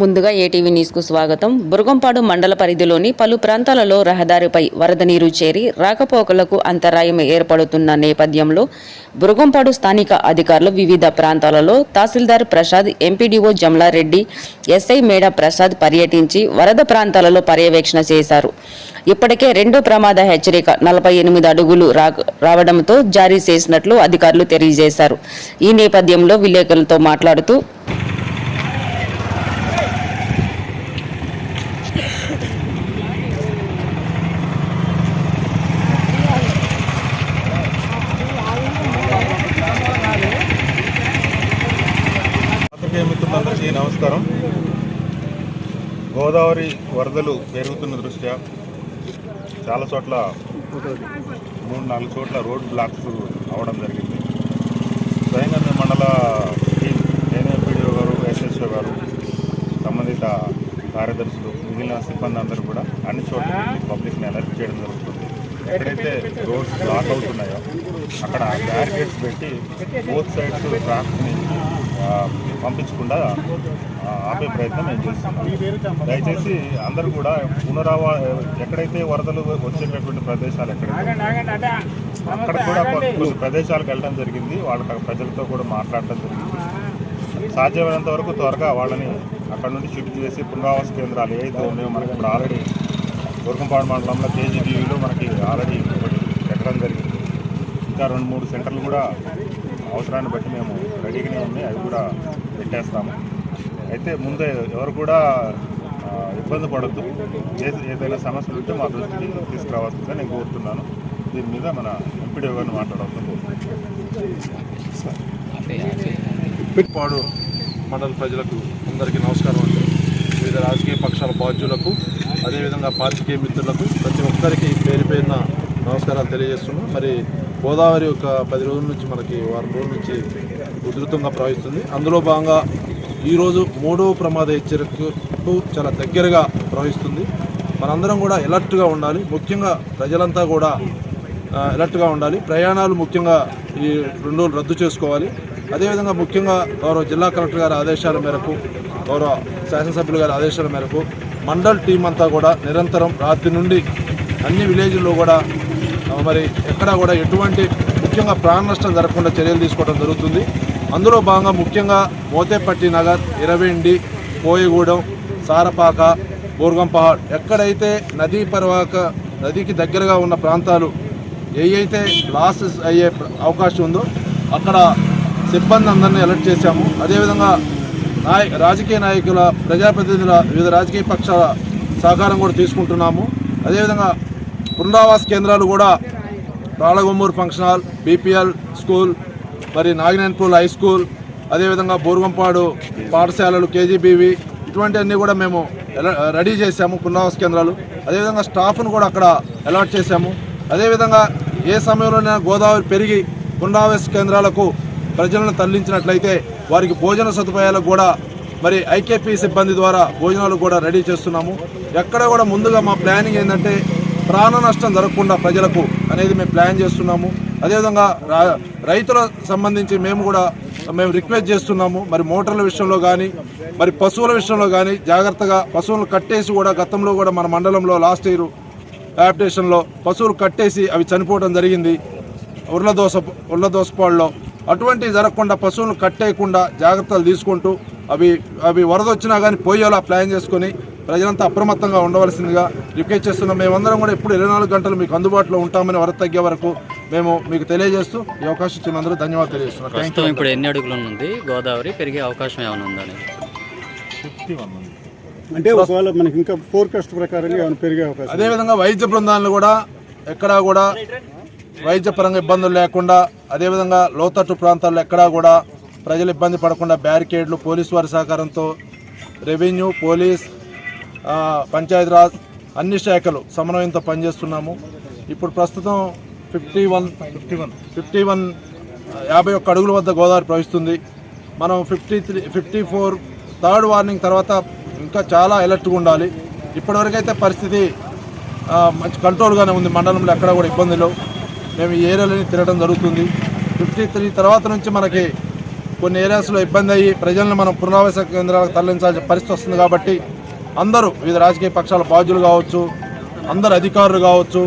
ముందుగా ఏటీవీ న్యూస్కు స్వాగతం. బురగంపాడు మండల పరిధిలోని పలు ప్రాంతాలలో రహదారిపై వరద నీరు చేరి రాకపోకలకు అంతరాయం ఏర్పడుతున్న నేపథ్యంలో బురగంపాడు స్థానిక అధికారులు వివిధ ప్రాంతాలలో తహసీల్దార్ ప్రసాద్, ఎంపీడీఓ జమలారెడ్డి, ఎస్ఐ మేడ ప్రసాద్ పర్యటించి వరద ప్రాంతాలలో పర్యవేక్షణ చేశారు. ఇప్పటికే 2 ప్రమాద హెచ్చరిక 48 అడుగులు రావడంతో జారీ చేసినట్లు అధికారులు తెలియజేశారు. ఈ నేపథ్యంలో విలేకరులతో మాట్లాడుతూ మిత్రులందరికీ నమస్కారం. గోదావరి వరదలు పెరుగుతున్న దృష్ట్యా చాలా చోట్ల 3-4 చోట్ల రోడ్ బ్లాక్స్ అవ్వడం జరిగింది. స్వయంగా మండల టీం, నేను ఎంపీడీఓ గారు, ఎస్ఎస్ఓ గారు, సంబంధిత కార్యదర్శులు, మిగిలిన సిబ్బంది అందరూ కూడా అన్ని చోట్ల పబ్లిక్ని అలర్ట్ చేయడం జరుగుతుంది. ఎక్కడైతే రోడ్స్ బ్లాక్ అవుతున్నాయో అక్కడ బ్యారికేడ్స్ పెట్టి బోత్ సైడ్స్ ట్రాఫిక్ని పంపించకుండా ఆపే ప్రయత్నం మేము చేస్తున్నాం. దయచేసి అందరూ కూడా ఎక్కడైతే వరదలు వచ్చేటటువంటి ప్రదేశాలు ఎక్కడైతే అక్కడ కూడా కొన్ని ప్రదేశాలకు వెళ్ళడం జరిగింది. వాళ్ళ ప్రజలతో కూడా మాట్లాడటం జరిగింది. సాధ్యమైనంత వరకు త్వరగా వాళ్ళని అక్కడ నుండి షిఫ్ట్ చేసి పునరావాస కేంద్రాలు ఏదైతే ఉన్నాయో మనకి ఇప్పుడు ఆల్రెడీ బురగంపాడు మండలంలో కేజీబీవీలో మనకి ఆల్రెడీ పెట్టడం జరిగింది. ఇంకా 2-3 సెంటర్లు కూడా అవసరాన్ని బట్టి మేము రెడీగానే ఉన్నాయి, అవి కూడా పెట్టేస్తాము. అయితే ముందే ఎవరు కూడా ఇబ్బంది పడద్దు. ఏదైనా సమస్యలు ఉంటే మా దృష్టికి తీసుకురావాల్సిందిగా నేను కోరుతున్నాను. దీని మీద మన ఎంపీడీఓ గారిని మాట్లాడాల్సింది పిట్పాడు మండల ప్రజలకు అందరికీ నమస్కారం అండి. వివిధ రాజకీయ పక్షాల బాధ్యులకు, అదేవిధంగా పాత్రికేయ మిత్రులకు ప్రతి ఒక్కరికి పేరు పేరున నమస్కారాలు తెలియజేస్తున్నాం. మరి గోదావరి ఒక 10 రోజుల నుంచి మనకి వారం రోజుల నుంచి ఉధృతంగా ప్రవహిస్తుంది. అందులో భాగంగా ఈరోజు 3వ ప్రమాద హెచ్చరికకు చాలా దగ్గరగా ప్రవహిస్తుంది. మనందరం కూడా ఎలర్ట్గా ఉండాలి. ముఖ్యంగా ప్రజలంతా కూడా ఎలర్ట్గా ఉండాలి. ప్రయాణాలు ముఖ్యంగా ఈ 2 రోజులు రద్దు చేసుకోవాలి. అదేవిధంగా ముఖ్యంగా గౌరవ జిల్లా కలెక్టర్ గారి ఆదేశాల మేరకు, గౌరవ శాసనసభ్యుల గారి ఆదేశాల మేరకు మండల్ టీం అంతా కూడా నిరంతరం రాత్రి నుండి అన్ని విలేజ్ల్లో కూడా మరి ఎక్కడా కూడా ఎటువంటి ముఖ్యంగా ప్రాణ నష్టం జరగకుండా చర్యలు తీసుకోవడం జరుగుతుంది. అందులో భాగంగా ముఖ్యంగా మోతేపట్టి నగర్, ఇరవెండి, కోయగూడెం, సారపాక, బురగంపహాడ్ ఎక్కడైతే నదికి దగ్గరగా ఉన్న ప్రాంతాలు ఏవైతే లాసెస్ అయ్యే అవకాశం ఉందో అక్కడ సిబ్బంది అందరినీ అలర్ట్ చేశాము. అదేవిధంగా రాజకీయ నాయకుల, ప్రజాప్రతినిధుల, వివిధ రాజకీయ పక్షాల సహకారం కూడా తీసుకుంటున్నాము. అదేవిధంగా పునరావాస కేంద్రాలు కూడా రాళ్ళగొమ్మూరు ఫంక్షన్ హాల్, బీపీఎల్ స్కూల్, మరి నాగినేనిపూల్ హై స్కూల్, అదేవిధంగా బూరగంపాడు పాఠశాలలు, కేజీబీవి ఇటువంటి అన్నీ కూడా మేము రెడీ చేశాము పునరావాస కేంద్రాలు. అదేవిధంగా స్టాఫ్ను కూడా అక్కడ అలాట్ చేశాము. అదేవిధంగా ఏ సమయంలోనైనా గోదావరి పెరిగి పునరావాస కేంద్రాలకు ప్రజలను తరలించినట్లయితే వారికి భోజన సదుపాయాలకు కూడా మరి ఐకేపీ సిబ్బంది ద్వారా భోజనాలు కూడా రెడీ చేస్తున్నాము. ఎక్కడ కూడా ముందుగా మా ప్లానింగ్ ఏంటంటే ప్రాణ నష్టం జరగకుండా ప్రజలకు అనేది మేము ప్లాన్ చేస్తున్నాము. అదేవిధంగా రైతుల సంబంధించి మేము రిక్వెస్ట్ చేస్తున్నాము. మరి మోటార్ల విషయంలో కానీ, మరి పశువుల విషయంలో కానీ జాగ్రత్తగా పశువులను కట్టేసి కూడా గతంలో కూడా మన మండలంలో లాస్ట్ ఇయర్ యాప్టేషన్లో పశువులు కట్టేసి అవి చనిపోవడం జరిగింది ఉర్లదోసపాడులో. అటువంటివి జరగకుండా పశువులను కట్టేయకుండా జాగ్రత్తలు తీసుకుంటూ అవి వరద వచ్చినా కానీ పోయేలా ప్లాన్ చేసుకొని ప్రజలంతా అప్రమత్తంగా ఉండవలసిందిగా రిక్వెస్ట్ చేస్తున్నాం. మేమందరం కూడా ఎప్పుడు 24 గంటలు మీకు అందుబాటులో ఉంటామని వరద తగ్గే వరకు మేము మీకు తెలియజేస్తూ ఈ అవకాశం ఇచ్చినందుకు ధన్యవాదాలు తెలియజేస్తున్నాం. ఇప్పుడు ఎన్ని అడుగులు ఉంది గోదావరి, పెరిగే అవకాశం ఏమైనా ఉందని? 51 అంటే ఒకవేళ మనకి ఇంకా ఫోర్కాస్ట్ ప్రకారంగా పెరిగే అవకాశం. అదేవిధంగా వైద్య బృందాలను కూడా ఎక్కడా కూడా వైద్యపరంగా ఇబ్బందులు లేకుండా, అదేవిధంగా లోతట్టు ప్రాంతాల్లో ఎక్కడా కూడా ప్రజలు ఇబ్బంది పడకుండా బ్యారికేడ్లు, పోలీసు వారి సహకారంతో రెవెన్యూ, పోలీస్, పంచాయతీరాజ్ అన్ని శాఖలు సమన్వయంతో పనిచేస్తున్నాము. ఇప్పుడు ప్రస్తుతం 51 అడుగుల వద్ద గోదావరి ప్రవహిస్తుంది. మనం 54 థర్డ్ వార్నింగ్ తర్వాత ఇంకా చాలా అలర్ట్గా ఉండాలి. ఇప్పటివరకైతే పరిస్థితి మంచి కంట్రోల్గానే ఉంది. మండలంలో ఎక్కడ కూడా ఇబ్బందులు మేము ఈ ఏరియాలని తిరగడం జరుగుతుంది. 53 తర్వాత నుంచి మనకి కొన్ని ఏరియాస్లో ఇబ్బంది అయ్యి ప్రజలను మనం పునరావాస కేంద్రాలకు తరలించాల్సిన పరిస్థితి వస్తుంది. కాబట్టి అందరూ వివిధ రాజకీయ పక్షాల బాధ్యులు కావచ్చు, అందరు అధికారులు కావచ్చు,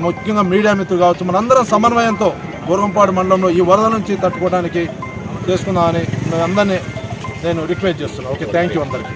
ముఖ్యంగా మీడియా మిత్రులు కావచ్చు, మనందరం సమన్వయంతో బురగంపాడు మండలంలో ఈ వరద నుంచి తట్టుకోవడానికి చేసుకుందామని అందరినీ నేను రిక్వెస్ట్ చేస్తున్నాను. ఓకే, థ్యాంక్ యూ అందరికీ.